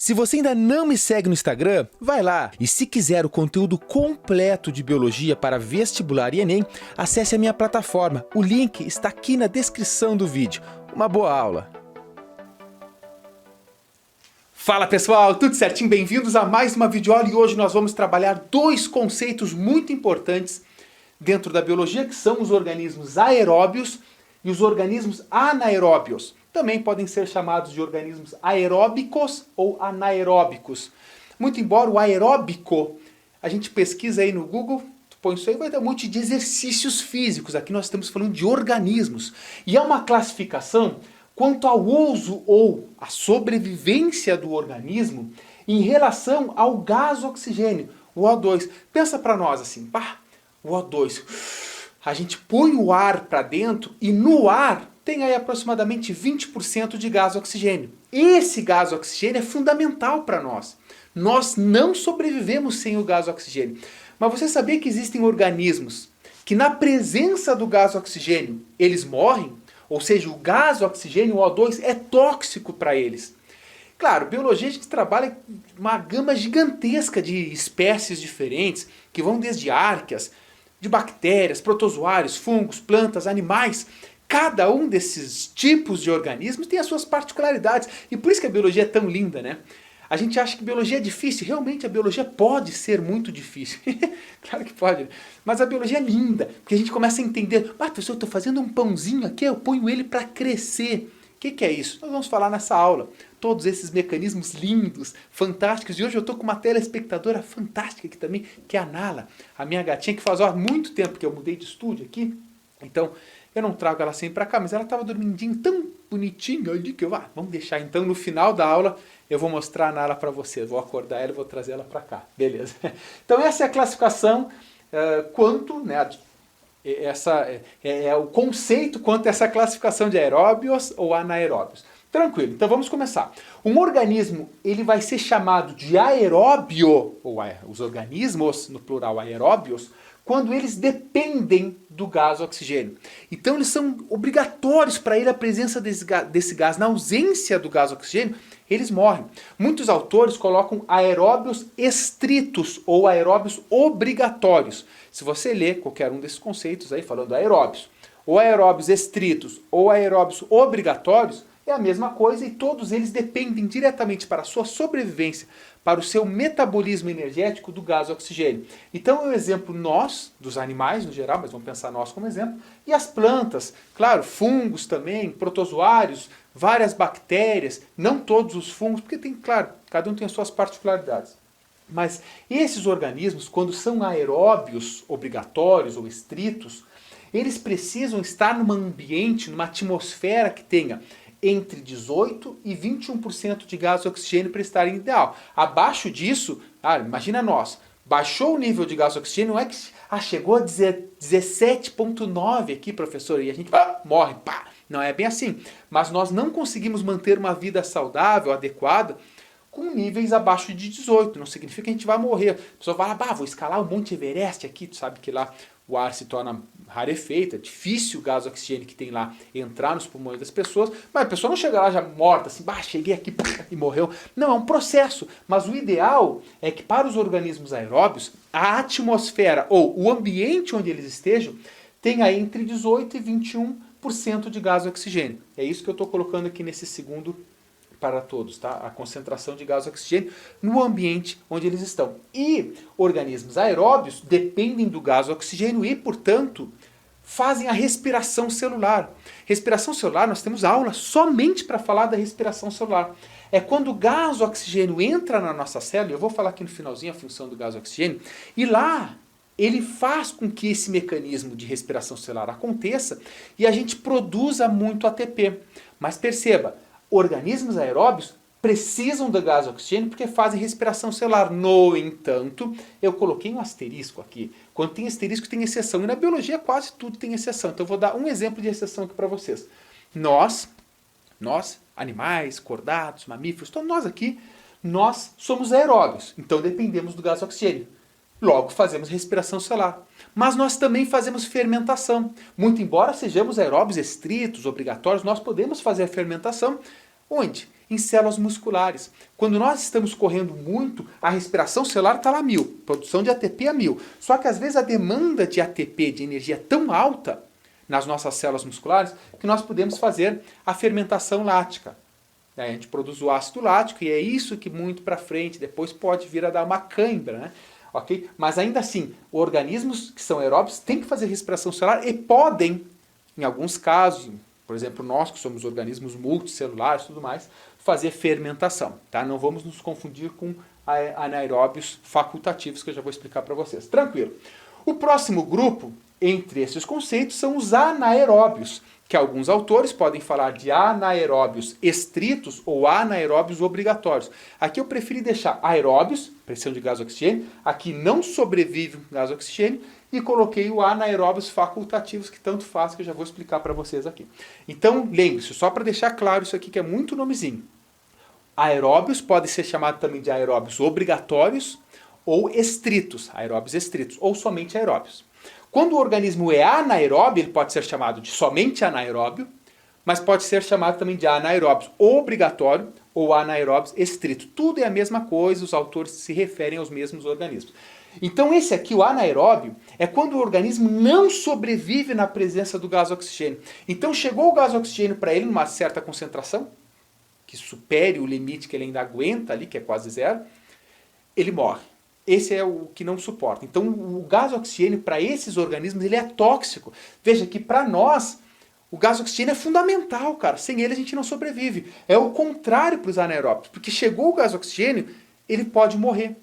Se você ainda não me segue no Instagram, vai lá. E se quiser o conteúdo completo de biologia para vestibular e Enem, acesse a minha plataforma. O link está aqui na descrição do vídeo. Uma boa aula! Fala pessoal, tudo certinho? Bem-vindos a mais uma videoaula e hoje nós vamos trabalhar dois conceitos muito importantes dentro da biologia, que são os organismos aeróbios e os organismos anaeróbios. Também podem ser chamados de organismos aeróbicos ou anaeróbicos. Muito embora o aeróbico, a gente pesquisa aí no Google, tu põe isso aí, vai dar um monte de exercícios físicos. Aqui nós estamos falando de organismos. E é uma classificação quanto ao uso ou a sobrevivência do organismo em relação ao gás oxigênio, o O2. Pensa para nós assim, pá, o O2. A gente põe o ar para dentro e no ar tem aí aproximadamente 20% de gás oxigênio. Esse gás oxigênio é fundamental para nós. Nós não sobrevivemos sem o gás oxigênio. Mas você sabia que existem organismos que na presença do gás oxigênio eles morrem? Ou seja, o gás oxigênio, o O2, é tóxico para eles. Claro, biologia a gente trabalha com uma gama gigantesca de espécies diferentes, que vão desde árqueas, de bactérias, protozoários, fungos, plantas, animais. Cada um desses tipos de organismos tem as suas particularidades. E por isso que a biologia é tão linda, né? A gente acha que biologia é difícil. Realmente a biologia pode ser muito difícil. Claro que pode. Mas a biologia é linda. Porque a gente começa a entender. Ah, professor, eu estou fazendo um pãozinho aqui, eu ponho ele para crescer. O que é isso? Nós vamos falar nessa aula. Todos esses mecanismos lindos, fantásticos. E hoje eu estou com uma telespectadora fantástica aqui também, que é a Nala. A minha gatinha que faz muito tempo que eu mudei de estúdio aqui. Então, eu não trago ela sempre para cá, mas ela estava dormindinho tão bonitinha ali que vamos deixar então no final da aula eu vou mostrar a Nala para vocês. Vou acordar ela e vou trazer ela para cá. Beleza. Então essa é a classificação quanto, né, é o conceito quanto a essa classificação de aeróbios ou anaeróbios. Tranquilo, então vamos começar. Um organismo ele vai ser chamado de aeróbio, ou os organismos, no plural aeróbios, quando eles dependem do gás oxigênio. Então eles são obrigatórios para ele a presença desse gás. Na ausência do gás oxigênio, eles morrem. Muitos autores colocam aeróbios estritos ou aeróbios obrigatórios. Se você ler qualquer um desses conceitos aí falando aeróbios, ou aeróbios estritos ou aeróbios obrigatórios, é a mesma coisa e todos eles dependem diretamente para a sua sobrevivência, para o seu metabolismo energético do gás oxigênio. Então é o exemplo nós, dos animais no geral, mas vamos pensar nós como exemplo, e as plantas, claro, fungos também, protozoários, várias bactérias, não todos os fungos, porque tem, claro, cada um tem as suas particularidades. Mas esses organismos, quando são aeróbios obrigatórios ou estritos, eles precisam estar num ambiente, numa atmosfera que tenha entre 18% e 21% de gás oxigênio para estar em ideal. Abaixo disso, imagina nós, baixou o nível de gás oxigênio, não é que chegou a 17,9 aqui, professor, e a gente morre, pá. Não é bem assim. Mas nós não conseguimos manter uma vida saudável, adequada, com níveis abaixo de 18. Não significa que a gente vai morrer. A pessoa fala, vou escalar o Monte Everest aqui, tu sabe que lá o ar se torna rarefeito, é difícil o gás oxigênio que tem lá entrar nos pulmões das pessoas, mas a pessoa não chega lá já morta, assim, cheguei aqui e morreu. Não, é um processo, mas o ideal é que para os organismos aeróbios, a atmosfera ou o ambiente onde eles estejam tenha entre 18% e 21% de gás oxigênio. É isso que eu estou colocando aqui nesse segundo para todos, tá? A concentração de gás oxigênio no ambiente onde eles estão. E organismos aeróbios dependem do gás oxigênio e, portanto, fazem a respiração celular. Respiração celular, nós temos aula somente para falar da respiração celular. É quando o gás oxigênio entra na nossa célula, eu vou falar aqui no finalzinho a função do gás oxigênio, e lá ele faz com que esse mecanismo de respiração celular aconteça e a gente produza muito ATP. Mas perceba, organismos aeróbios precisam do gás oxigênio porque fazem respiração celular. No entanto, eu coloquei um asterisco aqui. Quando tem asterisco tem exceção. E na biologia quase tudo tem exceção. Então eu vou dar um exemplo de exceção aqui para vocês. Nós, animais, cordados, mamíferos, todos nós aqui, nós somos aeróbios. Então dependemos do gás oxigênio. Logo fazemos respiração celular. Mas nós também fazemos fermentação. Muito embora sejamos aeróbios estritos, obrigatórios, nós podemos fazer a fermentação onde? em células musculares. Quando nós estamos correndo muito, a respiração celular está lá 1000, produção de ATP a 1000. Só que às vezes a demanda de ATP, de energia, é tão alta nas nossas células musculares que nós podemos fazer a fermentação lática. A gente produz o ácido lático e é isso que muito para frente depois pode vir a dar uma cãibra, né? Okay? Mas ainda assim, organismos que são aeróbios têm que fazer respiração celular e podem, em alguns casos, por exemplo, nós que somos organismos multicelulares e tudo mais, fazer fermentação. Tá? Não vamos nos confundir com anaeróbios facultativos, que eu já vou explicar para vocês. Tranquilo. O próximo grupo, entre esses conceitos, são os anaeróbios, que alguns autores podem falar de anaeróbios estritos ou anaeróbios obrigatórios. Aqui eu preferi deixar aeróbios, pressão de gás oxigênio, aqui não sobrevive o gás oxigênio, e coloquei o anaeróbios facultativos, que tanto faz, que eu já vou explicar para vocês aqui. Então, lembre-se, só para deixar claro isso aqui, que é muito nomezinho. Aeróbios pode ser chamado também de aeróbios obrigatórios ou estritos, aeróbios estritos, ou somente aeróbios. Quando o organismo é anaeróbio, ele pode ser chamado de somente anaeróbio, mas pode ser chamado também de anaeróbios obrigatório ou anaeróbios estrito. Tudo é a mesma coisa, os autores se referem aos mesmos organismos. Então esse aqui, o anaeróbio, é quando o organismo não sobrevive na presença do gás oxigênio. Então chegou o gás oxigênio para ele numa certa concentração, que supere o limite que ele ainda aguenta ali, que é quase zero, ele morre. Esse é o que não suporta. Então o gás oxigênio para esses organismos ele é tóxico. Veja que para nós o gás oxigênio é fundamental, cara. Sem ele a gente não sobrevive. É o contrário para os anaeróbios. Porque chegou o gás oxigênio, ele pode morrer.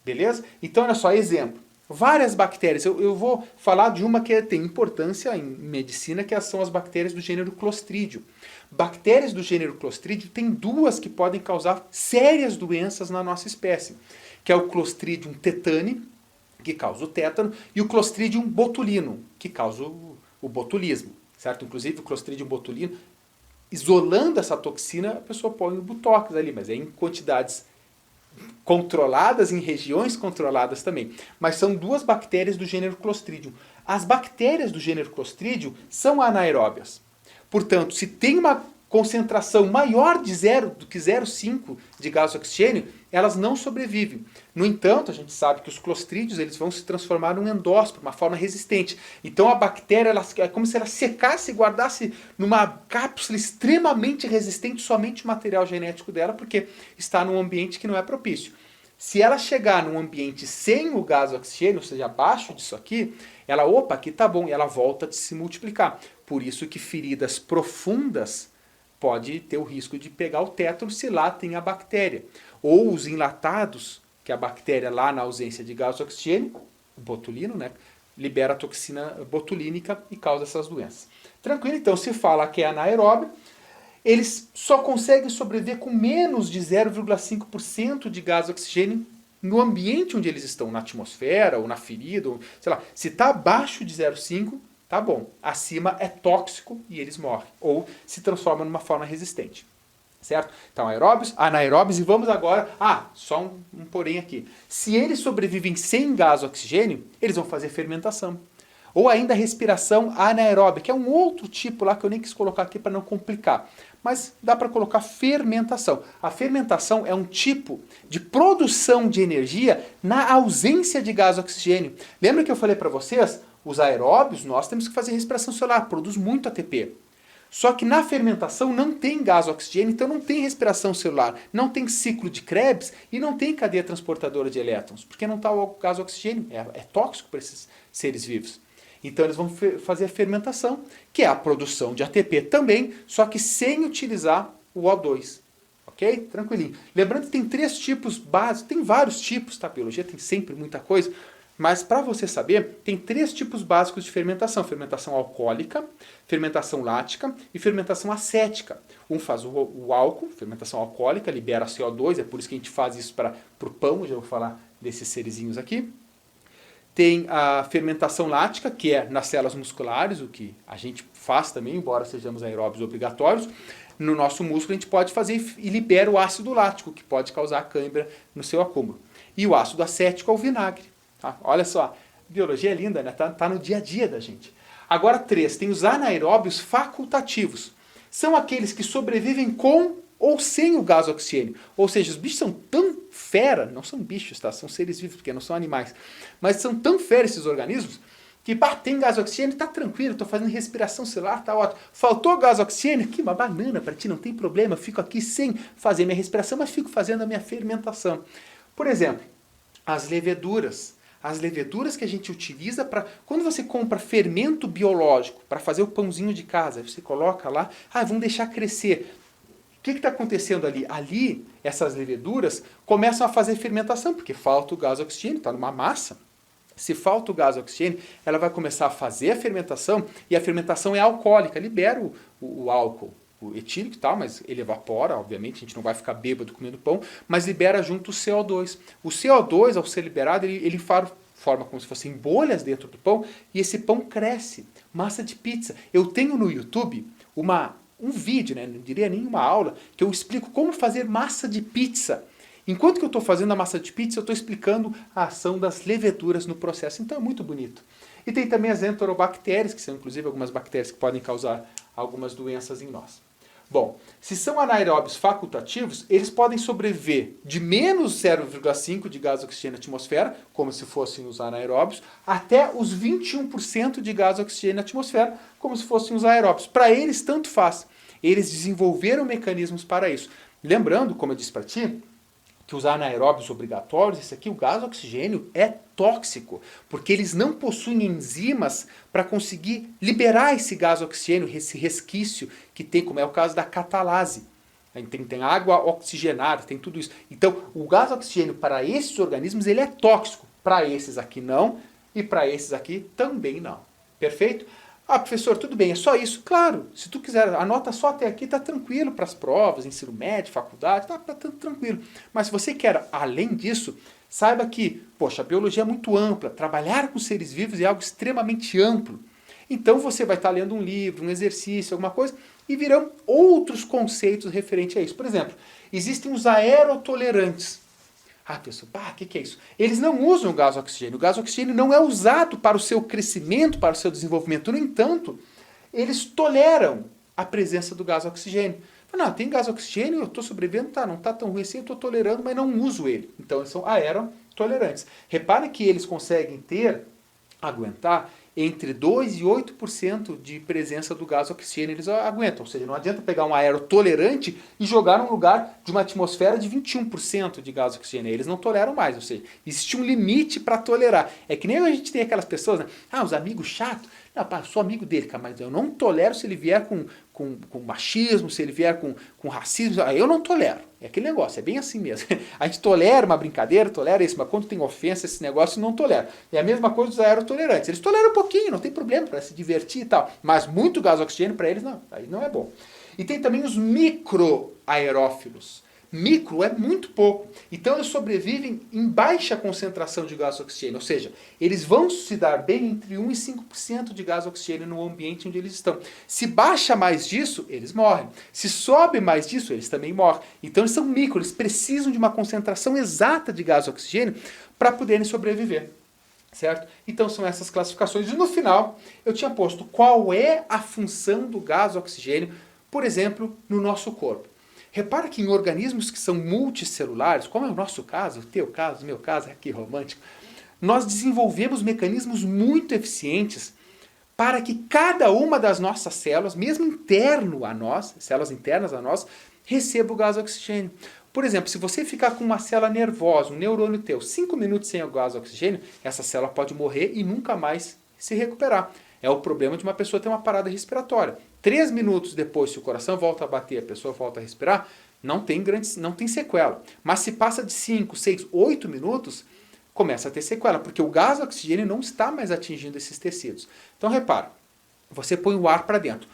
Beleza? Então olha só, exemplo. Várias bactérias. Eu vou falar de uma que tem importância em medicina, que são as bactérias do gênero Clostridium. Bactérias do gênero Clostridium tem duas que podem causar sérias doenças na nossa espécie, que é o Clostridium tetani, que causa o tétano, e o Clostridium botulinum, que causa o botulismo, certo? Inclusive o Clostridium botulinum, isolando essa toxina, a pessoa põe o botox ali, mas é em quantidades controladas, em regiões controladas também. Mas são duas bactérias do gênero Clostridium. As bactérias do gênero Clostridium são anaeróbias. Portanto, se tem uma concentração maior de do que 0,5 de gás oxigênio, elas não sobrevivem. No entanto, a gente sabe que os clostrídeos eles vão se transformar num endósporo, uma forma resistente. Então a bactéria é como se ela secasse e guardasse numa cápsula extremamente resistente somente o material genético dela, porque está num ambiente que não é propício. Se ela chegar num ambiente sem o gás oxigênio, ou seja, abaixo disso aqui, ela, opa, aqui tá bom, e ela volta a se multiplicar. Por isso que feridas profundas pode ter o risco de pegar o tétano se lá tem a bactéria. Ou os enlatados, que a bactéria lá na ausência de gás oxigênio, o botulino, né, libera a toxina botulínica e causa essas doenças. Tranquilo? Então se fala que é anaeróbio, eles só conseguem sobreviver com menos de 0,5% de gás oxigênio no ambiente onde eles estão, na atmosfera ou na ferida, ou, sei lá, se está abaixo de 0,5%, tá bom. Acima é tóxico e eles morrem. Ou se transformam numa forma resistente. Certo? Então, aeróbios, anaeróbios. E vamos agora... só um porém aqui. Se eles sobrevivem sem gás oxigênio, eles vão fazer fermentação. Ou ainda respiração anaeróbica, que é um outro tipo lá que eu nem quis colocar aqui para não complicar. Mas dá para colocar fermentação. A fermentação é um tipo de produção de energia na ausência de gás oxigênio. Lembra que eu falei para vocês? Os aeróbios, nós temos que fazer respiração celular, produz muito ATP. Só que na fermentação não tem gás oxigênio, então não tem respiração celular, não tem ciclo de Krebs e não tem cadeia transportadora de elétrons, porque não está o gás oxigênio, é tóxico para esses seres vivos. Então eles vão fazer a fermentação, que é a produção de ATP também, só que sem utilizar o O2. Ok? Tranquilinho. Lembrando que tem 3 tipos básicos, tem vários tipos, tá? Biologia tem sempre muita coisa. Mas para você saber, tem 3 tipos básicos de fermentação. Fermentação alcoólica, fermentação lática e fermentação acética. Um faz o álcool, fermentação alcoólica, libera CO2, é por isso que a gente faz isso para o pão, já vou falar desses serizinhos aqui. Tem a fermentação lática, que é nas células musculares, o que a gente faz também, embora sejamos aeróbios obrigatórios. No nosso músculo a gente pode fazer e libera o ácido lático, que pode causar cãibra no seu acúmulo. E o ácido acético é o vinagre. Tá? Olha só, biologia é linda, né? Tá no dia a dia da gente. Agora 3, tem os anaeróbios facultativos. São aqueles que sobrevivem com ou sem o gás oxigênio. Ou seja, os bichos são tão fera, não são bichos, tá? São seres vivos, porque não são animais, mas são tão fera esses organismos que tem gás oxigênio, tá tranquilo, tô fazendo respiração celular, tá ótimo. Faltou gás oxigênio? Aqui uma banana para ti, não tem problema, eu fico aqui sem fazer minha respiração, mas fico fazendo a minha fermentação. Por exemplo, as leveduras. As leveduras que a gente utiliza para... Quando você compra fermento biológico para fazer o pãozinho de casa, você coloca lá, vamos deixar crescer. O que está acontecendo ali? Ali, essas leveduras começam a fazer fermentação, porque falta o gás oxigênio, está numa massa. Se falta o gás oxigênio, ela vai começar a fazer a fermentação, e a fermentação é alcoólica, libera o álcool, o etílico e tal, mas ele evapora, obviamente, a gente não vai ficar bêbado comendo pão, mas libera junto o CO2. O CO2, ao ser liberado, ele forma como se fossem bolhas dentro do pão, e esse pão cresce. Massa de pizza. Eu tenho no YouTube um vídeo, né, não diria nem uma aula, que eu explico como fazer massa de pizza. Enquanto que eu estou fazendo a massa de pizza, eu estou explicando a ação das leveduras no processo. Então é muito bonito. E tem também as enterobactérias, que são inclusive algumas bactérias que podem causar algumas doenças em nós. Bom, se são anaeróbios facultativos, eles podem sobreviver de menos 0,5 de gás oxigênio na atmosfera, como se fossem os anaeróbios, até os 21% de gás oxigênio na atmosfera, como se fossem os aeróbios. Para eles, tanto faz. Eles desenvolveram mecanismos para isso. Lembrando, como eu disse para ti, que os anaeróbios obrigatórios, esse aqui, o gás oxigênio, é tóxico, porque eles não possuem enzimas para conseguir liberar esse gás oxigênio, esse resquício que tem, como é o caso da catalase. Tem água oxigenada, tem tudo isso. Então, o gás oxigênio para esses organismos, ele é tóxico. Para esses aqui não, e para esses aqui também não. Perfeito? Professor, tudo bem, é só isso? Claro, se tu quiser, anota só até aqui, tá tranquilo para as provas, ensino médio, faculdade, tá tranquilo. Mas se você quer além disso, saiba que, poxa, a biologia é muito ampla, trabalhar com seres vivos é algo extremamente amplo. Então você vai estar lendo um livro, um exercício, alguma coisa, e virão outros conceitos referentes a isso. Por exemplo, existem os aerotolerantes. Pessoal, o que é isso? Eles não usam o gás oxigênio. O gás oxigênio não é usado para o seu crescimento, para o seu desenvolvimento. No entanto, eles toleram a presença do gás oxigênio. Não, tem gás oxigênio, eu estou sobrevivendo, não está tão ruim assim, eu estou tolerando, mas não uso ele. Então, eles são aerotolerantes. Repare que eles conseguem aguentar entre 2% e 8% de presença do gás oxigênio, eles aguentam. Ou seja, não adianta pegar um aerotolerante e jogar num lugar de uma atmosfera de 21% de gás oxigênio. Eles não toleram mais, ou seja, existe um limite para tolerar. É que nem a gente tem aquelas pessoas, né? Os amigos chatos. Não, sou amigo dele, cara, mas eu não tolero se ele vier com machismo, se ele vier com racismo. Eu não tolero. É aquele negócio, é bem assim mesmo. A gente tolera uma brincadeira, tolera isso, mas quando tem ofensa, esse negócio não tolera. É a mesma coisa dos aerotolerantes. Eles toleram um pouquinho, não tem problema para se divertir e tal. Mas muito gás oxigênio para eles não. Aí não é bom. E tem também os microaerófilos. Micro é muito pouco. Então eles sobrevivem em baixa concentração de gás oxigênio. Ou seja, eles vão se dar bem entre 1% e 5% de gás oxigênio no ambiente onde eles estão. Se baixa mais disso, eles morrem. Se sobe mais disso, eles também morrem. Então eles são micro, eles precisam de uma concentração exata de gás oxigênio para poderem sobreviver. Certo? Então são essas classificações. E no final, eu tinha posto qual é a função do gás oxigênio, por exemplo, no nosso corpo. Repara que em organismos que são multicelulares, como é o nosso caso, o teu caso, o meu caso, aqui romântico, nós desenvolvemos mecanismos muito eficientes para que cada uma das nossas células, mesmo interno a nós, células internas a nós, receba o gás oxigênio. Por exemplo, se você ficar com uma célula nervosa, um neurônio teu, 5 minutos sem o gás oxigênio, essa célula pode morrer e nunca mais se recuperar. É o problema de uma pessoa ter uma parada respiratória. 3 minutos depois, se o coração volta a bater, a pessoa volta a respirar, não tem sequela. Mas se passa de 5, 6, 8 minutos, começa a ter sequela, porque o gás oxigênio não está mais atingindo esses tecidos. Então repara, você põe o ar para dentro.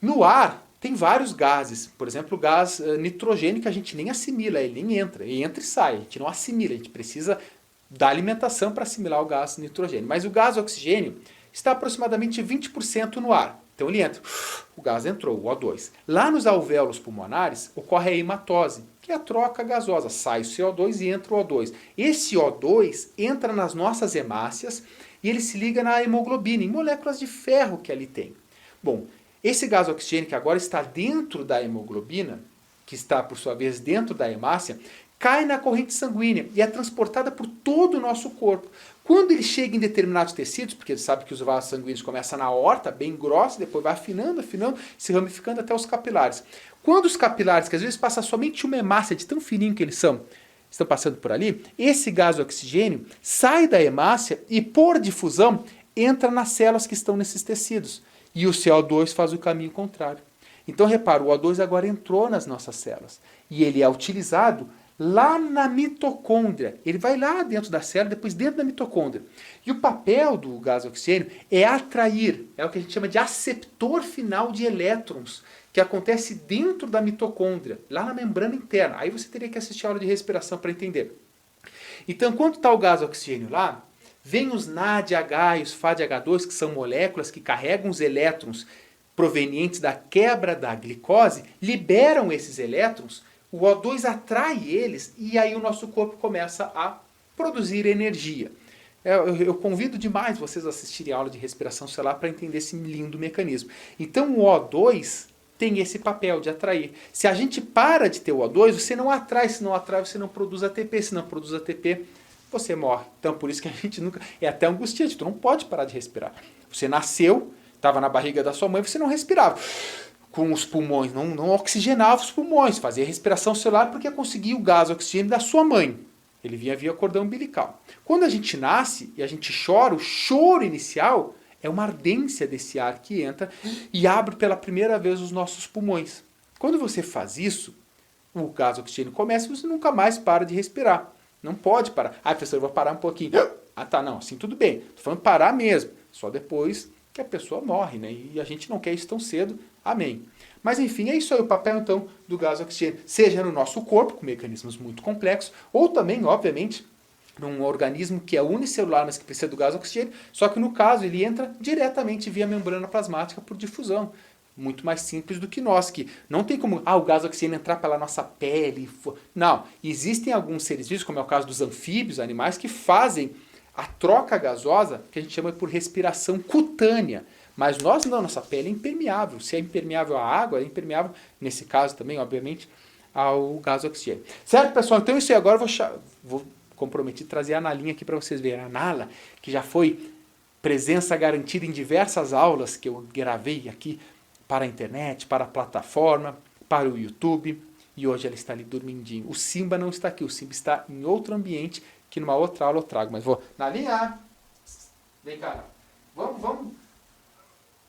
No ar tem vários gases, por exemplo o gás nitrogênio que a gente nem assimila, ele nem entra e sai, a gente não assimila, a gente precisa da alimentação para assimilar o gás nitrogênio. Mas o gás oxigênio está aproximadamente 20% no ar. Então ele entra, o gás entrou, o O2. Lá nos alvéolos pulmonares ocorre a hematose, que é a troca gasosa. Sai o CO2 e entra o O2. Esse O2 entra nas nossas hemácias e ele se liga na hemoglobina, em moléculas de ferro que ali tem. Bom, esse gás oxigênio que agora está dentro da hemoglobina, que está, por sua vez, dentro da hemácia, cai na corrente sanguínea e é transportada por todo o nosso corpo. Quando ele chega em determinados tecidos, porque ele sabe que os vasos sanguíneos começam na aorta, bem grossa, depois vai afinando, se ramificando até os capilares. Quando os capilares, que às vezes passa somente uma hemácia de tão fininho que eles são, estão passando por ali, esse gás oxigênio sai da hemácia e, por difusão, entra nas células que estão nesses tecidos. E o CO2 faz o caminho contrário. Então, repara, o O2 agora entrou nas nossas células. E ele é utilizado lá na mitocôndria. Ele vai lá dentro da célula, depois dentro da mitocôndria. E o papel do gás oxigênio é atrair, é o que a gente chama de aceptor final de elétrons, que acontece dentro da mitocôndria, lá na membrana interna. Aí você teria que assistir a aula de respiração para entender. Então, quando está o gás oxigênio lá, vem os NADH e os FADH2, que são moléculas que carregam os elétrons provenientes da quebra da glicose, liberam esses elétrons, o O2 atrai eles e aí o nosso corpo começa a produzir energia. Eu convido demais vocês a assistirem a aula de respiração celular para entender esse lindo mecanismo. Então o O2 tem esse papel de atrair. Se a gente para de ter o O2, você não atrai, se não atrai, você não produz ATP, se não produz ATP, você morre. Então por isso que a gente nunca... É até angustiante, tu não pode parar de respirar. Você nasceu, estava na barriga da sua mãe, você não respirava com os pulmões, não oxigenava os pulmões, fazia respiração celular porque conseguia o gás oxigênio da sua mãe. Ele vinha via cordão umbilical. Quando a gente nasce e a gente chora, o choro inicial é uma ardência desse ar que entra e abre pela primeira vez os nossos pulmões. Quando você faz isso, o gás oxigênio começa e você nunca mais para de respirar. Não pode parar. Ah, professor, eu vou parar um pouquinho. Ah, tá, não, assim tudo bem. Estou falando parar mesmo. Só depois que a pessoa morre, né? E a gente não quer isso tão cedo. Amém. Mas enfim, é isso aí o papel então do gás oxigênio. Seja no nosso corpo, com mecanismos muito complexos, ou também, obviamente, num organismo que é unicelular, mas que precisa do gás oxigênio, só que no caso ele entra diretamente via membrana plasmática por difusão. Muito mais simples do que nós, que não tem como o gás oxigênio entrar pela nossa pele. Não, existem alguns seres vivos, como é o caso dos anfíbios, animais, que fazem a troca gasosa, que a gente chama por respiração cutânea. Mas nós não, nossa pele é impermeável. Se é impermeável à água, é impermeável, nesse caso também, obviamente, ao gás oxigênio. Certo, pessoal? Então isso aí agora vou comprometer trazer a Nalinha aqui para vocês verem. A Nala, que já foi presença garantida em diversas aulas que eu gravei aqui para a internet, para a plataforma, para o YouTube. E hoje ela está ali dormindinho. O Simba não está aqui, o Simba está em outro ambiente, que numa outra aula eu trago. Mas vou... Nalinha! Vem cá. Vamos...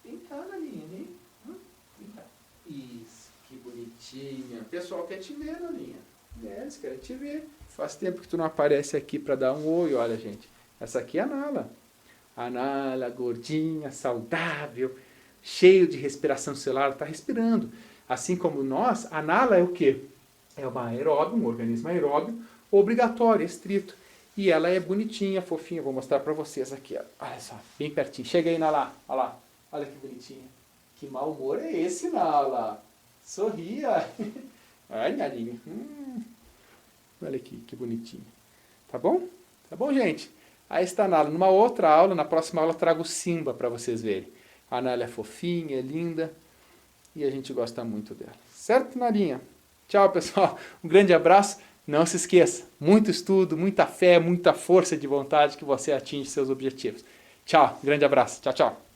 Vem cá, Nalinha. Vem cá. Isso, que bonitinha. O pessoal quer te ver, Nalinha. Eles querem te ver. Faz tempo que tu não aparece aqui para dar um oi. Olha, gente. Essa aqui é a Nala. A Nala, gordinha, saudável, cheio de respiração celular, está respirando. Assim como nós, a Nala é o quê? É uma aeróbio, um organismo aeróbio, obrigatório, estrito. E ela é bonitinha, fofinha. Vou mostrar para vocês aqui. Ó. Olha só, bem pertinho. Chega aí, Nala. Olha lá. Olha que bonitinha. Que mau humor é esse, Nala? Sorria. Ai, Nalinha. Olha aqui, que bonitinha. Tá bom? Tá bom, gente? Aí está a Nala. Numa outra aula, na próxima aula, eu trago o Simba para vocês verem. A Nala é fofinha, é linda. E a gente gosta muito dela. Certo, Nalinha? Tchau, pessoal. Um grande abraço. Não se esqueça. Muito estudo, muita fé, muita força de vontade que você atinge seus objetivos. Tchau. Grande abraço. Tchau, tchau.